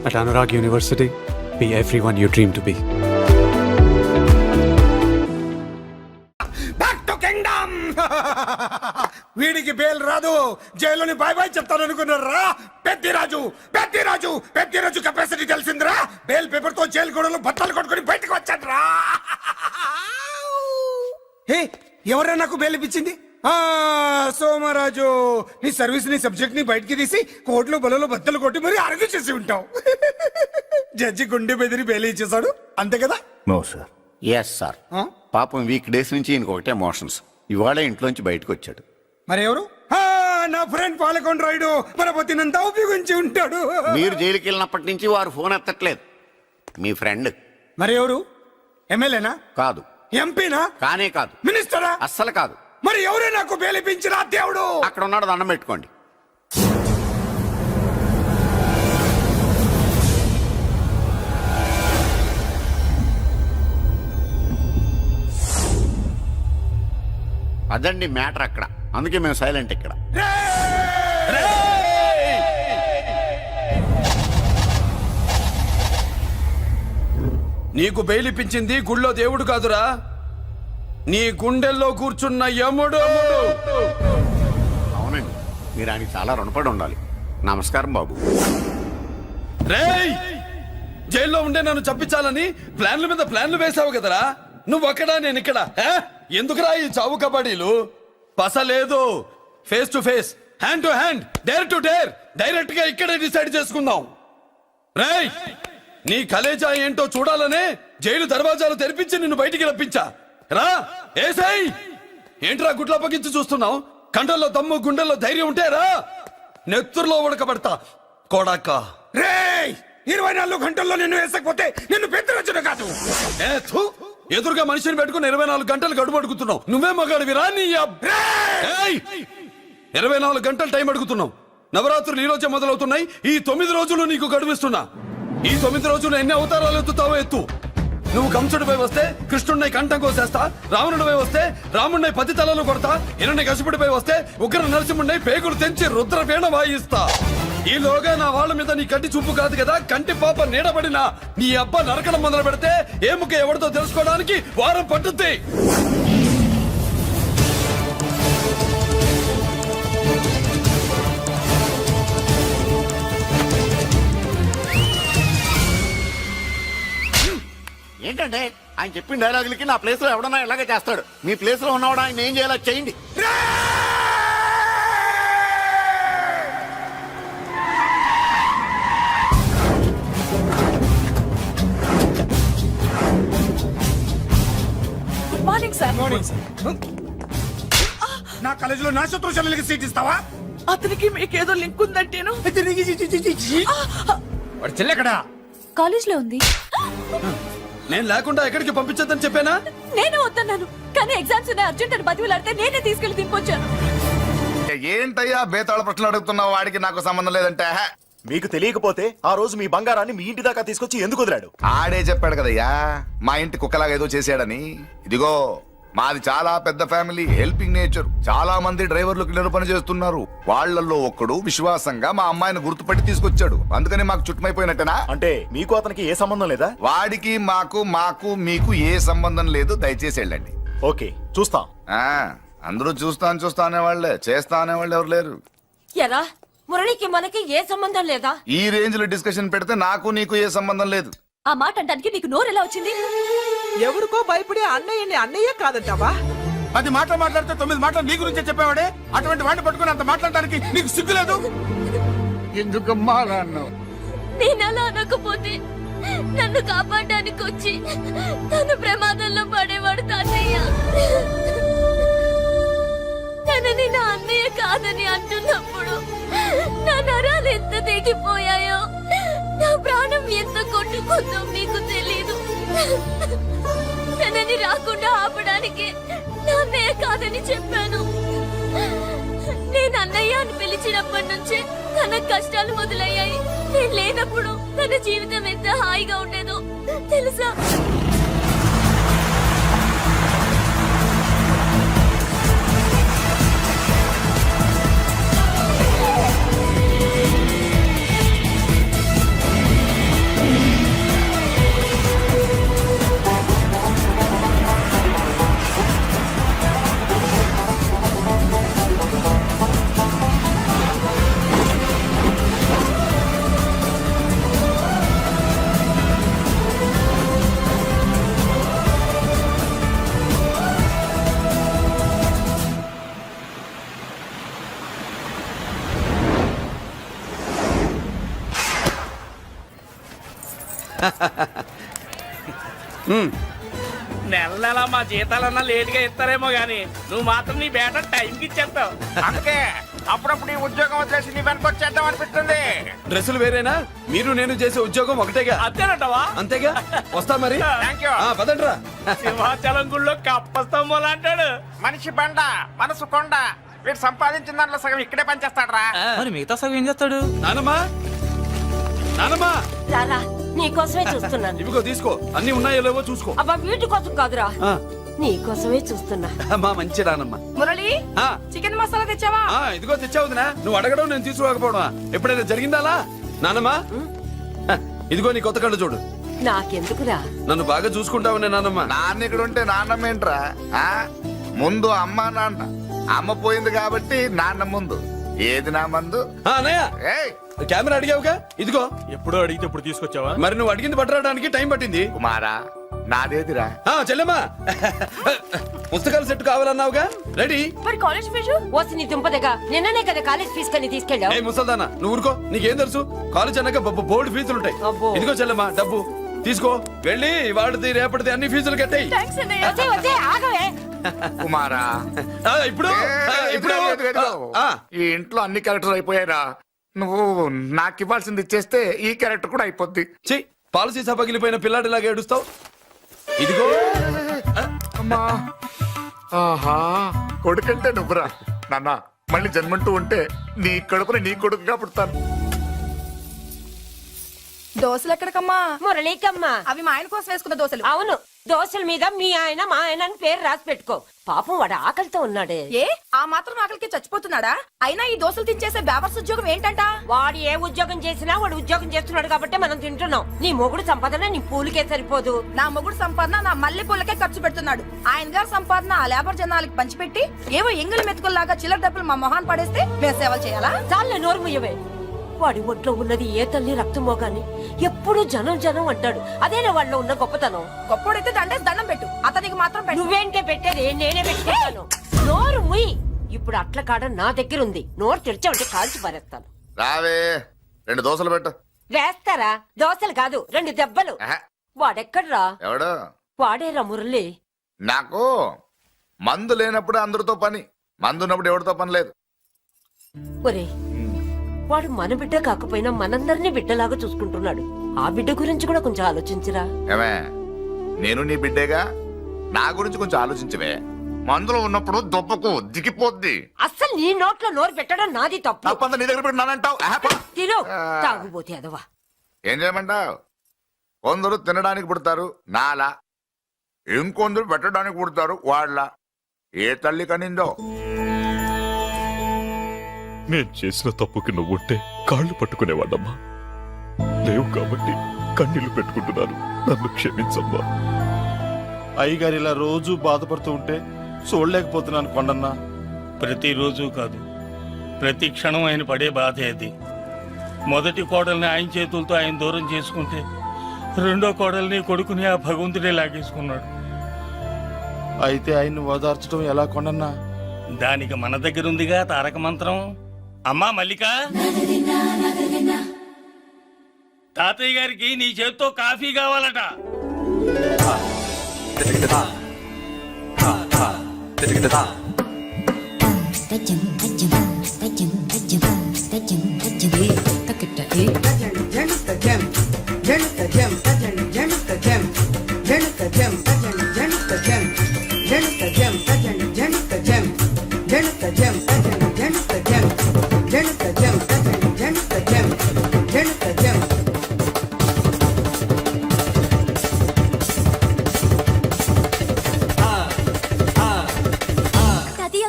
At Anurag University, be everyone you dream to be. Back to Kingdom. వీడికి bale రాదు, జైల్లోని bye bye చెప్తాను అనుకున్నారా? Peddiraju capacity తెలిసిందిరా. Bale paper తో జైలు గోడలు బట్టలు కొట్టుకుని బయటకు వచ్చాడ్రా. హే, ఎవరైనా నాకు బేల్ ఇప్పించింది? సోమరాజు, నీ సర్వీస్ ని సబ్జెక్ట్ ని బయటికి తీసి కోర్టులో బలలో బద్దలు కొట్టి మరి అరెస్ట్ చేసి ఉంటావు. జడ్జి గుండె బెదిరి బెయిల్ ఇచ్చేసాడు, అంతే కదా? No sir. Yes sir. పాపం వీక్ డేస్ నుంచి ఈయనకు ఒకటే ఎమోషన్స్. ఇవాళ ఇంట్లోంచి బయటకు వచ్చాడు. మరి ఎవరు? నా ఫ్రెండ్ పాలకొండ రాయుడు మన పొత్తినంతా ఉపయోగించి ఉంటాడు. మీరు జైలుకి వెళ్ళినప్పటి నుంచి వారు ఫోన్ ఎత్తట్లేదు. మీ ఫ్రెండ్. మరి ఎవరు? ఎమ్మెల్యేనా? కాదు. ఎంపీనా? కానే కాదు. మినిస్టరా? అస్సలు కాదు. మరి ఎవరే నాకు బేలిపించిన దేవుడు? అక్కడ ఉన్నాడు, దండం పెట్టుకోండి. అదండి మ్యాటర్ అక్కడ. అందుకే మేము సైలెంట్ ఇక్కడ. నీకు బెయిలిపించింది గుళ్ళో దేవుడు కాదురా, నీ గుండెల్లో కూర్చున్న యముడు. అవునండి, మీరు ఆయనకి చాలా రుణపడి ఉండాలి. నమస్కారం బాబు. రేయ్, జైల్లో ఉండే నన్ను చంపించాలని ప్లాన్ల మీద ప్లాన్లు వేసావు కదరా. నువ్వక్కడా నేనిక్కడ. ఎందుకురా ఈ చావు కబడ్డీలు? పస లేదు. Face to face, hand to hand, dare to dare, direct గా ఇక్కడే డిసైడ్ చేసుకుందాం. రేయ్, నీ కలేజా ఏంటో చూడాలనే జైలు దర్వాజాలు తెరిపించి నిన్ను బయటికి రప్పించా. రా ఏసై. ఏంట్రా గుడ్ల పగించి చూస్తున్నావు? కండల్లో దమ్ము, గుండెల్లో ధైర్యం ఉంటే రా, నెత్తురులో ఉడకబడతా కోడాక. రేయ్, 24 గంటల్లో నిన్ను వేసకపోతే నిన్ను పెద్దరొచ్చును కాదు. ఎదురుగా మనిషిని పెట్టుకుని 24 గంటలు గడుపు అడుగుతున్నావు. నువ్వే మగాడివిరా నీ 24 గంటలు టైం అడుగుతున్నావు. నవరాత్రులు ఈ రోజే మొదలవుతున్నాయి. ఈ 9 రోజులు నీకు గడువిస్తున్నా. ఈ 9 రోజులు ఎన్ని అవతారాలు ఎత్తుతావో ఎత్తు. నువ్వు కంసుడిపై వస్తే కృష్ణుడిని కంఠం కోసేస్తా, రావణుడిపై వస్తే రాముడిని 10 తలలు కొడతా, హిరణ్య కశిపుడిపై వస్తే ఉగ్ర నరసింహుడిని పేగులు తెంచి రుద్రవీణ వాయిస్తా. ఈలోగా నా వాళ్ళ మీద నీ కంటి చూపు కాదు కదా, కంటి పాప నీడబడిన నీ అబ్బ నరకడం మొదలు పెడితే ఏముక ఎవరితో తెలుసుకోవడానికి వారం పట్టుద్ది. ఏంటంటే ఆయన చెప్పిన డైలాగులకి నా ప్లేస్ లో ఎవడన్నా ఇలాగే చేస్తాడు. మీ ప్లేస్ లో ఉన్నవాడు ఆయన ఏం చేయాలో చేయండి. నా కాలేజీలో నా శత్రు చెల్లెలకి సీట్ ఇస్తావా? అతనికి మీకేదో లింక్ ఉందంటేను. వాడు చెల్లెక్కడా? కాలేజ్ లో ఉంది. నేను లేకుండా ఎక్కడికి పంపించద్దని చెప్పానా? నేను వద్దన్నాను, కానీ ఎగ్జామ్స్ ఉన్నాయి అర్జెంట్ అని బతిలాడితే నేనే తీసుకెళ్లి దింపొచ్చాను. ఏంటయ్యా బేతాళ ప్రశ్నలు అడుగుతున్నావు? వాడికి నాకు సంబంధం లేదంటే. మీకు తెలియకపోతే ఆ రోజు మీ బంగారాన్ని మీ ఇంటి దాకా తీసుకొచ్చి ఎందుకు వదిలాడు? ఆడే చెప్పాడు కదయ్యా, మా ఇంటి కుక్కలాగా ఏదో చేశాడని. ఇదిగో, మాది చాలా పెద్ద ఫ్యామిలీ, హెల్పింగ్ నేచర్. చాలా మంది డ్రైవర్లు క్లీనర్ పని చేస్తున్నారు. వాళ్ళల్లో ఒక్కడు విశ్వాసంగా మా అమ్మాయిని గుర్తుపట్టి తీసుకొచ్చాడు. అందుకని మాకు చుట్టుమైపోయినట్టేనా? అంటే మీకు అతనికి ఏ సంబంధం లేదా? వాడికి మాకు మీకు ఏ సంబంధం లేదు. దయచేసి వెళ్ళండి. ఓకే, చూస్తాం. అందరూ చూస్తా అనేవాళ్లే, చేస్తా అనేవాళ్ళు ఎవరు లేరు. ఎరా, మురళికి మనకి ఏ సంబంధం లేదా? ఈ రేంజ్ లో డిస్కషన్ పెడితే నాకు నీకు ఏ సంబంధం లేదు. ఆ మాట అంటానికి నీకు నోరు ఎలా వచ్చింది? ఎవరికో భయపడే అన్నయ్యని అన్నయ్య కాదంటావా? 10 మాటలు మాట్లాడితే 9 మాటలు నీ గురించే చెప్పేవాడే. అటువంటి వాడిని పట్టుకుని అంత మాట్లాడడానికి నీకు సిగ్గులేదు? ఎందుకమ్మా అన్నావు? నేను అలా అనకపోతే నన్ను కాపాడడానికి వచ్చి నన్ను ప్రమాదంలో పడేవాడు తాతయ్య. తనని నా అన్నయ్య కాదని అంటున్నప్పుడు నా నరాలు ఎంత తెగిపోయాయో, నా ప్రాణం ఎంత కొట్టుకుందో మీకు తెలీదు. తనని రాకుండా ఆపడానికి నా అన్నయ్య కాదని చెప్పాను. నేను అన్నయ్య అని పిలిచినప్పటి నుంచి తన కష్టాలు మొదలయ్యాయి. నేను లేనప్పుడు తన జీవితం ఎంత హాయిగా ఉండేదో తెలుసా? నెల నెల మా జీతాలన్నా లేట్ గా ఇస్తారేమో గానీ నువ్వు మాత్రం నీ బేట టైంకి ఇచ్చేస్తావు. అందుకే అప్పుడప్పుడు ఈ ఉద్యోగం వదిలేసి నీ వెనక వచ్చేద్దాం అనిపిస్తుంది. డ్రెస్సులు వేరేనా? మీరు నేను చేసే ఉద్యోగం ఒకటేగా. అంతేనంటావా? అంతేగా. వస్తా మరి. Thank you. పదండ్రా. సింహాచలం గుళ్ళో కప్పస్తంభం అంటాడు. మనిషి బండ మనసు కొండ. వీడు సంపాదించిన దాంట్లో సగం ఇక్కడే పనిచేస్తాడు. మరి మిగతా సగం ఏం చేస్తాడు? నానమ్మా, నానమ్మా, రారా నీకోసమే చూస్తున్నాను. ఇవిగో తీసుకో. అన్ని ఉన్నాయో లేవో చూసుకో. అబ్బా వీటి కోసం కాదురా, ఆ, నీకోసమే చూస్తున్నా. అమ్మా మంచి నానమ్మ. మురళి ఆ, చికెన్ మసాలా తెచ్చావా? ఇదిగో తెచ్చావుదినా. నువ్వు అడగడం నేను తీసుకోకపోవడమా ఎప్పుడైనా జరిగిందాలా? నానమ్మా, ఇదిగో నీ కొత్త కళ్ళు చూడు. నాకెందుకురా? నన్ను బాగా చూసుకుంటావునే నానమ్మ. నాన్న ఇక్కడ ఉంటే నాన్నమ్మ ఏంట్రా? ఆ? ముందు అమ్మ నాన్న. అమ్మ పోయింది కాబట్టి నాన్న ముందు. ఏది నా మందు? అన్నయ్య, ఏయ్ కెమెరా అడిగావుగా, ఇదిగో. ఎప్పుడో అడిగితే ఇప్పుడు తీసుకొచ్చావా? మరి నువ్వు అడిగింది పట్టడానికి టైం పట్టింది. కుమారా, నాదేదిరా? చెల్లెమ్మా, పుస్తకాల సెట్ కావాలన్నావుగా, రెడీ. మరి కాలేజ్ ఫీజు? ఓసి నీ దుంపదగా నిన్ననే కదా కాలేజ్ ఫీజు కని తీసుకెళ్ళావు. ఏ ముసల్దానా, నువ్వు ఊరుకో. నీకేం తెలుసు? కాలేజ్ అన్నాక బోర్డు ఫీజులు ఉంటాయి. అబ్బో. ఇదిగో చెల్లెమ్మా డబ్బు తీసుకో. వెళ్ళి వాడిది రేపటిది అన్ని ఫీజులు కట్టాయి. వచ్చే వచ్చే ఆగవే. కుమారా, ఇప్పుడు ఇప్పుడు ఈ ఇంట్లో అన్ని క్యారెక్టర్ అయిపోయారా? నువ్వు నాకు ఇవ్వాల్సింది ఇచ్చేస్తే ఈ క్యారెక్టర్ కూడా అయిపోద్ది. చెయ్యి. పాలసీ సభ పగిలిపోయిన పిల్లాడిలాగా ఏడుస్తావు. ఇదిగో. అమ్మా, ఆహా, కొడుకంటే నువ్వురా నాన్న. మళ్ళీ జన్మంటూ ఉంటే నీ కడుపుని నీ కొడుకుగా పుడతాను. దోశలు ఎక్కడికమ్మా? మురళీకమ్మా. అవి మా ఆయన కోసం వేసుకున్న దోశలు. అవును, దోశల మీద మీ ఆయన మా ఆయన అని పేరు రాసి పెట్టుకో. పాపం వాడు ఆకలితో ఉన్నాడే. ఏ ఆ మాత్రం ఆకలికి చచ్చిపోతున్నాడా? అయినా ఈ దోశలు తినేసే బేవర్స్ ఉద్యోగం ఏంటంట? వాడు ఏ ఉద్యోగం చేసినా వాడు ఉద్యోగం చేస్తున్నాడు కాబట్టి మనం తింటున్నాం. నీ మొగుడు సంపాదన నీ పూలికే సరిపోదు. నా మొగుడు సంపాదన నా మల్లె పూలకే ఖర్చు పెడుతున్నాడు. ఆయన గారి సంపాదన ఆ లేబర్ జనాలకి పంచిపెట్టి ఏవో ఎంగిలి మెతుకుల్లాగా చిల్లర డబ్బులు మా మొహాన్ పడేస్తే మేము సేవలు చేయాలా? చాలే నోరు ముయ్యవే. వాడి ఒంట్లో ఉన్నది ఏ తల్లి రక్తమో గాని ఎప్పుడు జనం జనం అంటాడు. అదేనా వాళ్ళలో ఉన్న గొప్పతనం. గొప్పోడైతే దండేసి దండం పెట్టు, అతనికి మాత్రం పెట్టు. నువ్వేంటే పెట్టేది? నేనే పెట్టుకుంటాను. నోరు ముయ్యి. ఇప్పుడు అట్ల కాడ నా దగ్గర ఉంది. నోరు తెరిచావంటే కాల్చి పారేస్తాను. రావే, 2 దోశలు పెట్టు. వేస్తారా? దోశలు కాదు, 2 దెబ్బలు. ఆహా. వాడెక్కడ్రా? ఎవడు? వాడేరా మురళి. నాకు మందు లేనప్పుడు అందరితో పని, మందు ఉన్నప్పుడు ఎవరితో పని లేదు. ఒరే, వాడు మన బిడ్డ కాకపోయినా మనందరినీ బిడ్డలాగా చూసుకుంటున్నాడు. ఆ బిడ్డ గురించి కూడా కొంచెం ఆలోచించరా. ఏమే, నేను నీ బిడ్డేగా, నా గురించి కొంచెం ఆలోచించవే. మందులో ఉన్నప్పుడు దొప్పకు దిగిపోద్ది. అస్సలు నీ నోట్లో నోరు పెట్టడం నాది తప్పు. తప్పంతా నీ దగ్గర పెట్టినానంటావు. తిను, తాగుబోతే అదవా. ఏం చేయమంటావు? కొందరు తినడానికి పుడతారు నాలా, ఇంకొందరు పెట్టడానికి పుడతారు వాళ్ళ. ఏ తల్లి కనిందో? నేను చేసిన తప్పుకి నువ్వుంటే కాళ్ళు పట్టుకునేవాడమ్మా. లేవు కాబట్టి కన్నీళ్లు పెట్టుకుంటున్నాను. నన్ను క్షమించమ్మా. అయ్యగారు ఇలా రోజు బాధపడుతూ ఉంటే చూడలేకపోతున్నాను కొండన్నా. ప్రతిరోజు కాదు, ప్రతి క్షణం ఆయన పడే బాధే అది. మొదటి కోడల్ని ఆయన చేతులతో ఆయన దూరం చేసుకుంటే రెండో కోడల్ని కొడుకుని ఆ భగవంతుడే లాగేసుకున్నాడు. అయితే ఆయన్ని ఓదార్చడం ఎలా కొండన్నా? దానికి మన దగ్గర ఉందిగా తారక మంత్రం. అమ్మా మల్లిక, తాతయ్య గారికి నీ చేత్తో కాఫీ కావాలట.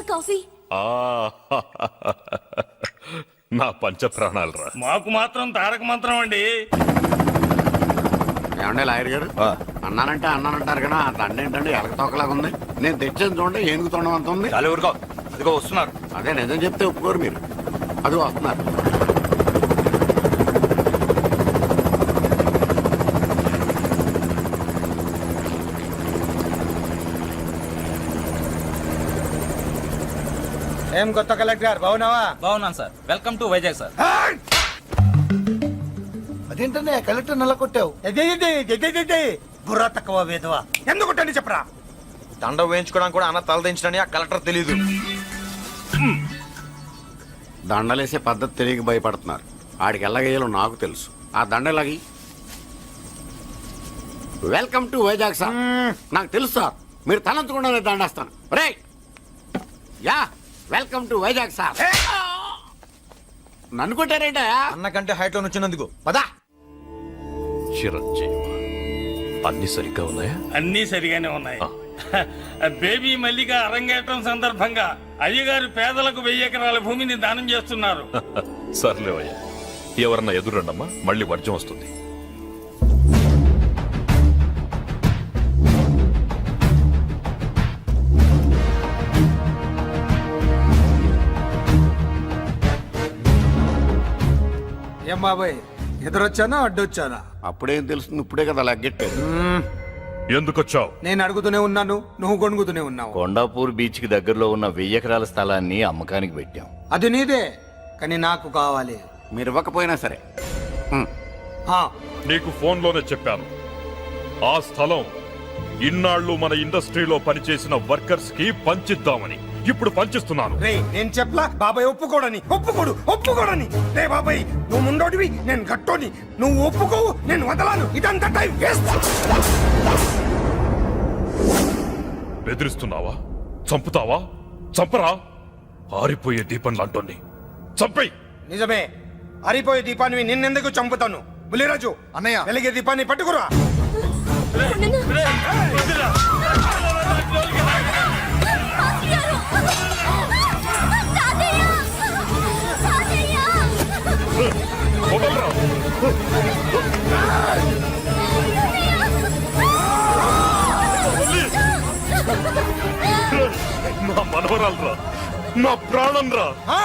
కాఫీ. నా పంచ ప్రాణాలరా. మాకు మాత్రం తారక మంత్రం అండి. ఏమండే లాయర్ గారు, అన్నానంటారు కదా, ఆ దండ ఏంటంటే ఎలక తోకలాగా ఉంది. నేను తెచ్చేది చూడండి, ఏనుగు తొండం అంత ఉంది. చాలా ఊరుకో, అదిగో వస్తున్నారు. అదే నిజం చెప్తే ఒప్పుకోరు మీరు. అది వస్తున్నారు. ఏం కొత్త కలెక్టర్ బాగున్నావా? బాగున్నాను sir. Welcome to Vizag sir. అదేంటనే కలెక్టర్ నెల కొట్టావు? బుర్రా తక్కువ వేదవా ఎందుకు కొట్టండి చెప్పరా. దండ వేయించుకోవడానికి కూడా అన్న తలదించడని ఆ కలెక్టర్ తెలీదు. దండలేసే పద్ధతి తెలియక భయపడుతున్నారు. ఆడికి ఎలాగేయాలో నాకు తెలుసు. ఆ దండలాగి వెల్కమ్ టు వైజాగ్ సార్. నాకు తెలుసు సార్, మీరు తలంచకుండానే దండేస్తాను. రే యా వెల్కమ్ టు వైజాగ్ సార్. నన్ను కొట్టారేంటా? అన్నకంటే హైట్ లో వచ్చినందుకు పదా. చిరంజీవి అన్ని సరిగ్గా ఉన్నాయా? అన్నీ సరిగానే ఉన్నాయి. బేబీ మల్లిక అరంగేట్రం సందర్భంగా అయ్యగారు పేదలకు 1000 ఎకరాల భూమిని దానం చేస్తున్నారు. సర్లేవయ్యా, ఎవరన్నా ఎదురండమ్మా, మళ్ళీ వర్జం వస్తుంది. ఏం బాబాయ్ ఎదురొచ్చానా అడ్డొచ్చానా? అప్పుడేం తెలుస్తుంది, ఇప్పుడే కదా లగ్గెట్టారు. ఎందుకొచ్చావు? నేను అడుగుతూనే ఉన్నాను, నువ్వు గొణుగుతూనే ఉన్నావు. కొండాపూర్ బీచ్ కి దగ్గరలో ఉన్న 1000 ఎకరాల స్థలాన్ని అమ్మకానికి పెట్టాం. అది నీదే, కానీ నాకు కావాలి. మీరు ఇవ్వకపోయినా సరే. ఆ, నీకు ఫోన్లోనే చెప్పాను. ఆ స్థలం ఇన్నాళ్ళు మన ఇండస్ట్రీలో పనిచేసిన వర్కర్స్ కి పంచిద్దామని. ఇప్పుడు పంచిస్తున్నాను. రే నేను చెప్పలా బాబాయ్ ఒప్పుకోడని. ఒప్పుకోడని. రే బాబాయ్ నువ్వు ముండోడివి, నేను గట్టోని. నువ్వు ఒప్పుకోవు, నేను వదలాను. ఇదంతా టైం వేస్ట్. బెదిరిస్తున్నావా? చంపుతావా? చంపరా? ఆరిపోయే దీపం లాంటోని చంపై. నిజమే, ఆరిపోయే దీపాన్ని నిన్నెందుకు చంపుతాను? బుల్లిరాజు అన్నయ్య. వెలిగే దీపాన్ని పట్టుకురా. వదలరా. నా మనవరాలరా, నా ప్రాణం రా. ఆ,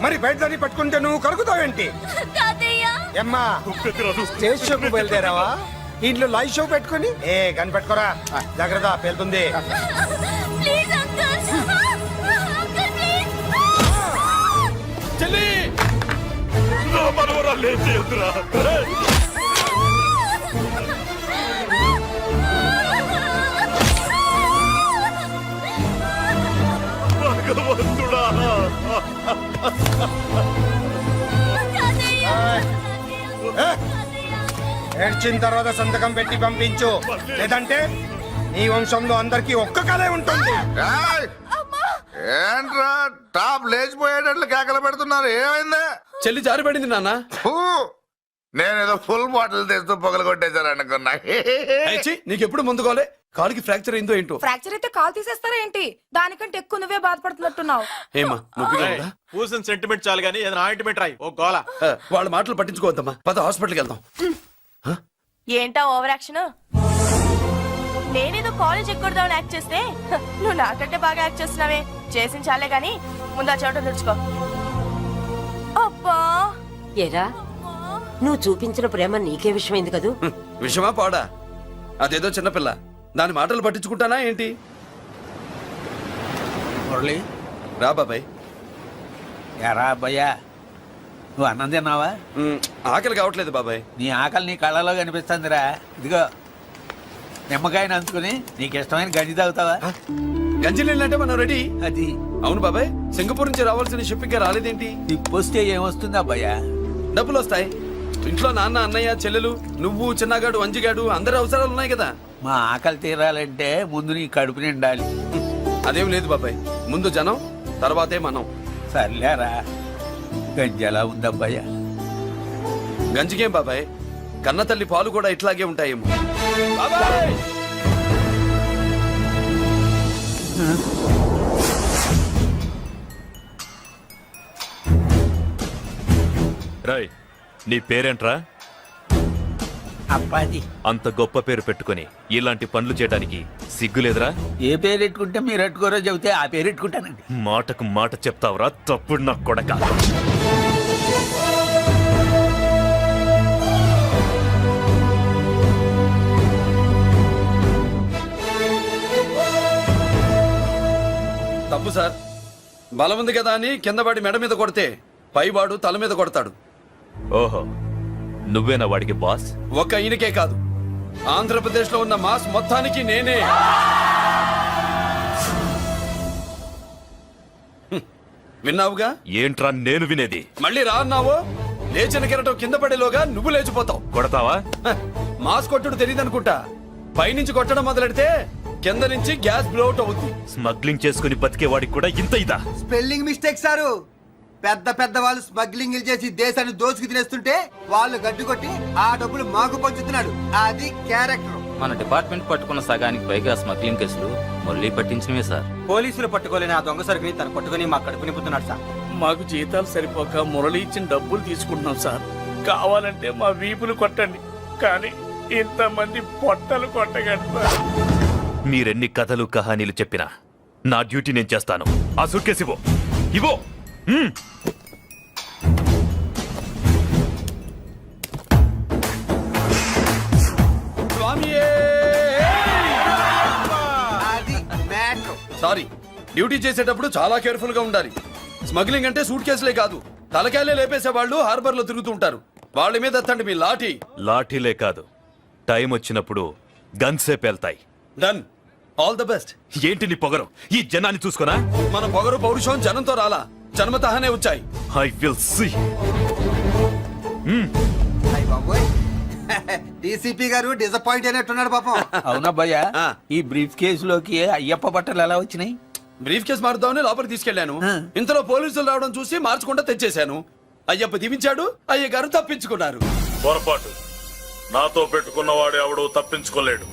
మరి బయట దాన్ని పట్టుకుంటే నువ్వు కలుగుతావేంటి? ఏమ్మా స్టేజ్ షోకు బయలుదేరావా? ఇంట్లో లైవ్ షో పెట్టుకుని కనిపెట్టుకోరా. జాగ్రత్త, పేలుతుంది. చెల్లి నా మనవరాలు ఏం చేయొద్దురా. భగవంతుడా. ఏడ్చిన తర్వాత సంతకం పెట్టి పంపించు, లేదంటే నీ వంశంలో అందరికీ ఒక్క కలే ఉంటుంది. ఏయ్! ఏంట్రా టాప్ లేచిపోయేటట్లు కేకలు పెడుతున్నారు? ఏమైంది? చెల్లి జారిపడింది నాన్న. ఫూ! నేనేదో ఫుల్ బాటిల్ తెస్తూ పొగలు కొట్టేశారు అనుకున్నా. నీకెప్పుడు ముందుకోలే? కాలుకి ఫ్రాక్చర్ అయిందో ఏంటో. ఫ్రాక్చర్ అయితే కాల్ తీసేస్తారా ఏంటి? దానికంటే ఎక్కువ నువ్వే బాధపడుతున్నట్టున్నావు. ఏమా నొప్పిగా ఉందా? పూసిన సెంటిమెంట్ చాలు గానీ ఏదైనా ఆయింట్మెంట్ రాయి. ఓ గోల. వాళ్ళ మాటలు పట్టించుకోవద్దమ్మా, పద హాస్పిటల్కి వెళ్దాం. ఏంటా ఓవర్ యాక్షన్? నేనేదో కాలేజ్ ఎక్కడదామని యాక్ట్ చేస్తే నువ్వు నాకంటే బాగా యాక్ట్ చేస్తున్నావే. చేసిన చాలే గాని ముందు ఆ చోట తెచ్చుకో. అబ్బా ఎరా నువ్వు చూపించిన ప్రేమ నీకే విషయమైంది కదూ. విషమా పాడా? అదేదో చిన్నపిల్ల, దాని మాటలు పట్టించుకుంటానా ఏంటి? మురళి రా బాబాయ్. ఎరా అబ్బయ్యా, నువ్వు అన్నం తిన్నావా? ఆకలి కావట్లేదు బాబాయ్. నీ ఆకలి నీ కళ్ళలో కనిపిస్తుందిరా. ఇదిగో నిమ్మకాయని అంచుకుని నీకు ఇష్టమైన గంజి తాగుతావా? గంజి నీళ్ళంటే మనం రెడీ. అది అవును బాబాయ్, సింగపూర్ నుంచి రావాల్సిన షిప్పింగ్ రాలేదేంటి? తిప్పొస్తే ఏమొస్తుంది అబ్బయ్యా? డబ్బులు వస్తాయి. ఇంట్లో నాన్న, అన్నయ్య, చెల్లెలు, నువ్వు, చిన్నగాడు, అంజిగాడు అందరి అవసరాలు ఉన్నాయి కదా. మా ఆకలి తీరాలంటే ముందు నీ కడుపు నిండాలి. అదేం లేదు బాబాయ్, ముందు జనం తర్వాతే మనం. సర్లేరా, గంజి ఎలా ఉందబ్బయ్యా? గంజికేం బాబాయ్, కన్న తల్లి పాలు కూడా ఇట్లాగే ఉంటాయేమో. బాబాయ్ రాయ్, నీ పేరేంట్రా? అప్పాది. అంత గొప్ప పేరు పెట్టుకొని ఇలాంటి పనులు చేయడానికి సిగ్గులేదురా? ఏ పేరు ఎట్టుకుంటే మీరు ఎట్టుకోరో చెబితే ఆ పేరు ఎట్టుకుంటానండి. మాటకు మాట చెప్తావురా తప్పుడు నా కొడక. తప్పు సార్. బలం ఉంది కదా అని కింద పడి మెడ మీద కొడితే పైవాడు తల మీద కొడతాడు. ఓహో, నువ్వేనా వాడికి బాస్? ఒక్క ఈయనకే కాదు, ఆంధ్రప్రదేశ్ లో ఉన్న మాస్ మొత్తానికి నేనే. విన్నావుగా? ఏంట్రా నేను వినేది? మళ్ళీ రా అన్నావు, లేచిన కెరటం కింద పడేలోగా నువ్వు లేచిపోతావు. కొడతావా? మాస్ కొట్టుడు తెలియదు అనుకుంటా. పైనుంచి కొట్టడం మొదలెడితే కింద నుంచి గ్యాస్ బ్లౌట్ అవుద్ది. స్మగ్లింగ్ చేసుకుని బతికే వాడికి కూడా ఇంత ఇదా? Spelling mistake sir. పెద్ద పెద్ద వాళ్ళు స్మగ్లింగ్ చేసి దేశాన్ని దోచుకు తినేస్తుంటే వాళ్ళు గడ్డు కొట్టి ఆ డబ్బులు మాకు పంచుతున్నాడు. అది క్యారెక్టర్. మన డిపార్ట్మెంట్ పట్టుకున్న సగానికి పైగా స్మగ్లింగ్ కేసులు మళ్ళీ పట్టించినవే సార్. పోలీసులు పట్టుకోలేని ఆ దొంగ సరుకుని తను పట్టుకుని మా కడుపు నింపుతున్నాడు సార్. మాకు జీతాలు సరిపోక మురళి ఇచ్చిన డబ్బులు తీసుకుంటున్నాం సార్. కావాలంటే మా వీపులు కొట్టండి, కానీ ఇంతమంది పొట్టలు కొట్టగండి సార్. మీరెన్ని కథలు కహానీలు చెప్పినా నా డ్యూటీ నేను చేస్తాను. ఆ సూట్ కేసు ఇవ్వు. ఇవ్వు. స్వామియే! అది మ్యాటర్. సారీ, డ్యూటీ చేసేటప్పుడు చాలా కేర్ఫుల్ గా ఉండాలి. స్మగ్లింగ్ అంటే సూట్ కేసులే కాదు, తలకాయలే లేపేసే వాళ్ళు హార్బర్ లో తిరుగుతూ ఉంటారు. వాళ్ళ మీద ఎత్తండి మీ లాఠీ. లాఠీలే కాదు, టైం వచ్చినప్పుడు గన్సే పేల్తాయి. డన్. All the best. ఏంటి నీ పొగరు? ఈ జనాన్ని చూసుకోనా? మన పొగరు పౌరుషం జనంతో రాలా, జన్మతహనే వచ్చాయి. I will see. డీసీపీ గారు డిసప్పాయింట్ అయినట్టున్నాడు పాపం. అవునా భయ్యా? ఆ. ఈ బ్రీఫ్ కేసులోకి అయ్యప్ప బట్టలు ఎలా వచ్చినాయి? బ్రీఫ్ కేసు మారుద్దామని లోపలికి తీసుకెళ్లాను. ఇంతలో పోలీసులు రావడం చూసి మార్చకుండా తెచ్చేశాను. అయ్యప్ప దీవించాడు, అయ్య గారు తప్పించుకున్నారు. పొరపాటు. నాతో పెట్టుకున్నవాడు ఎవడో తప్పించుకోలేడు.